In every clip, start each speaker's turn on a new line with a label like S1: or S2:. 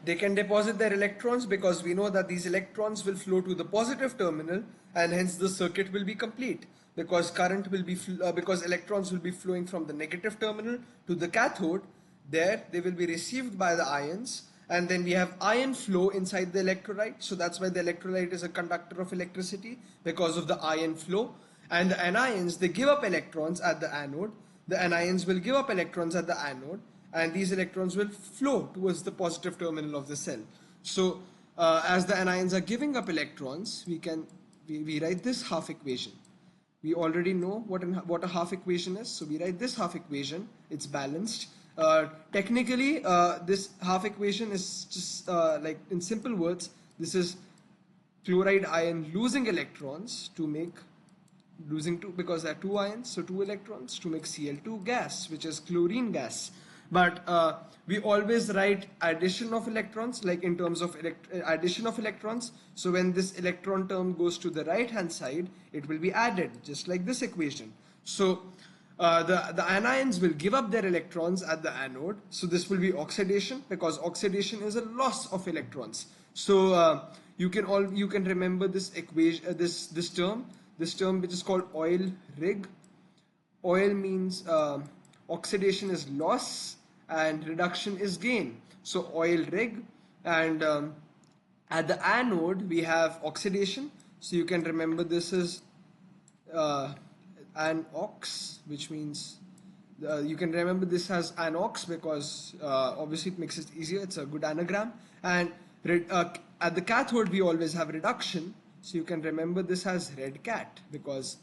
S1: They can deposit their electrons because we know that these electrons will flow to the positive terminal, and hence the circuit will be complete because current will be because electrons will be flowing from the negative terminal to the cathode. There they will be received by the ions, and then we have ion flow inside the electrolyte. So that's why the electrolyte is a conductor of electricity, because of the ion flow. And the anions, they give up electrons at the anode. The anions will give up electrons at the anode, and these electrons will flow towards the positive terminal of the cell. So as the anions are giving up electrons, we write this half equation. We already know what a half equation is, so we write this half equation. It's balanced. Technically, this half equation is just like, in simple words, this is chloride ion losing electrons to make, losing two, because there are two ions, so two electrons, to make Cl2 gas, which is chlorine gas. But we always write addition of electrons, like in terms of addition of electrons. So when this electron term goes to the right hand side, it will be added, just like this equation. So the anions will give up their electrons at the anode. So this will be oxidation, because oxidation is a loss of electrons. So you can remember this equation, this term which is called oil rig. Oil means oxidation is loss and reduction is gain. So oil rig, and at the anode we have oxidation. So you can remember this is anox, which means you can remember this as anox because obviously it makes it easier. It's a good anagram. And at the cathode we always have reduction. So you can remember this as red cat, because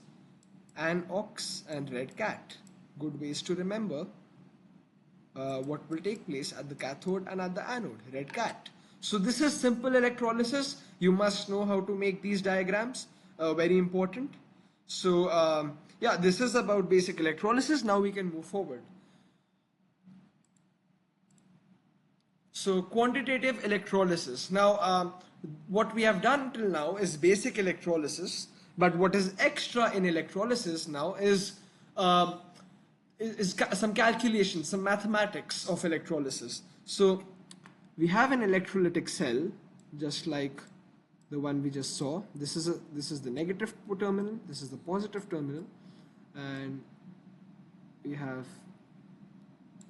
S1: anox and red cat, good ways to remember what will take place at the cathode and at the anode, red cat. So this is simple electrolysis. You must know how to make these diagrams, very important. So yeah, this is about basic electrolysis. Now we can move forward. So quantitative electrolysis. Now what we have done till now is basic electrolysis, but what is extra in electrolysis now is some calculations, some mathematics of electrolysis. So we have an electrolytic cell, just like the one we just saw. This is the negative terminal, this is the positive terminal, and we have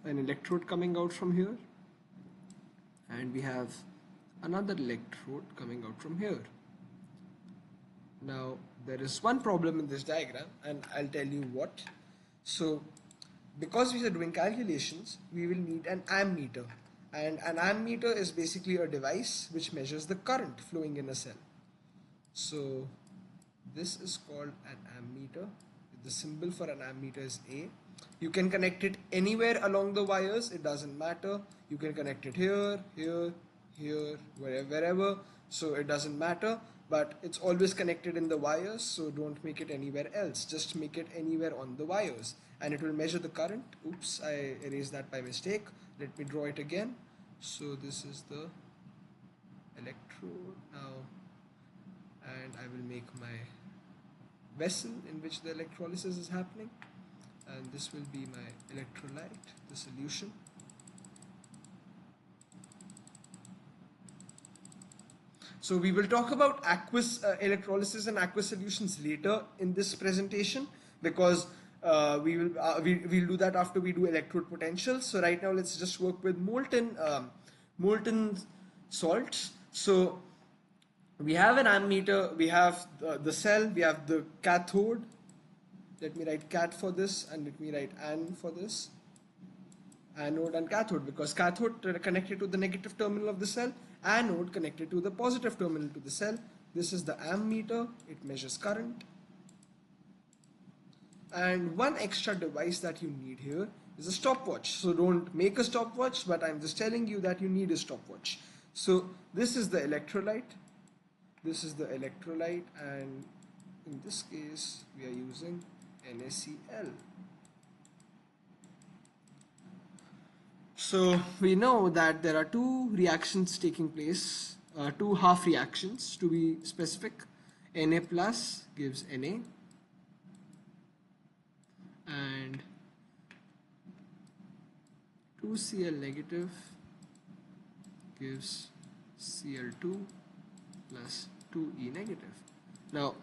S1: an electrode coming out from here, and we have another electrode coming out from here. Now there is one problem in this diagram, and I'll tell you what. So because we are doing calculations, we will need an ammeter, and an ammeter is basically a device which measures the current flowing in a cell. So this is called an ammeter. The symbol for an ammeter is A. You can connect it anywhere along the wires, it doesn't matter. You can connect it here, here, here, wherever, so it doesn't matter, but it's always connected in the wires, so don't make it anywhere else, just make it anywhere on the wires, and it will measure the current. Oops, I erased that by mistake. Let me draw it again. So this is the electrode now, and I will make my vessel in which the electrolysis is happening, and this will be my electrolyte, the solution. So we will talk about aqueous electrolysis and aqueous solutions later in this presentation, because we'll do that after we do electrode potentials. So right now let's just work with molten salts. So we have an ammeter, we have the cell, we have the cathode. Let me write cat for this, and let me write an for this. Anode and cathode, because cathode connected to the negative terminal of the cell, anode connected to the positive terminal to the cell. This is the ammeter, it measures current. And one extra device that you need here is a stopwatch. So don't make a stopwatch, but I'm just telling you that you need a stopwatch. So this is the electrolyte. This is the electrolyte, and in this case we are using NaCl. So we know that there are two reactions taking place, two half reactions to be specific. Na plus gives Na, and 2Cl negative gives Cl2 plus 2E negative. Now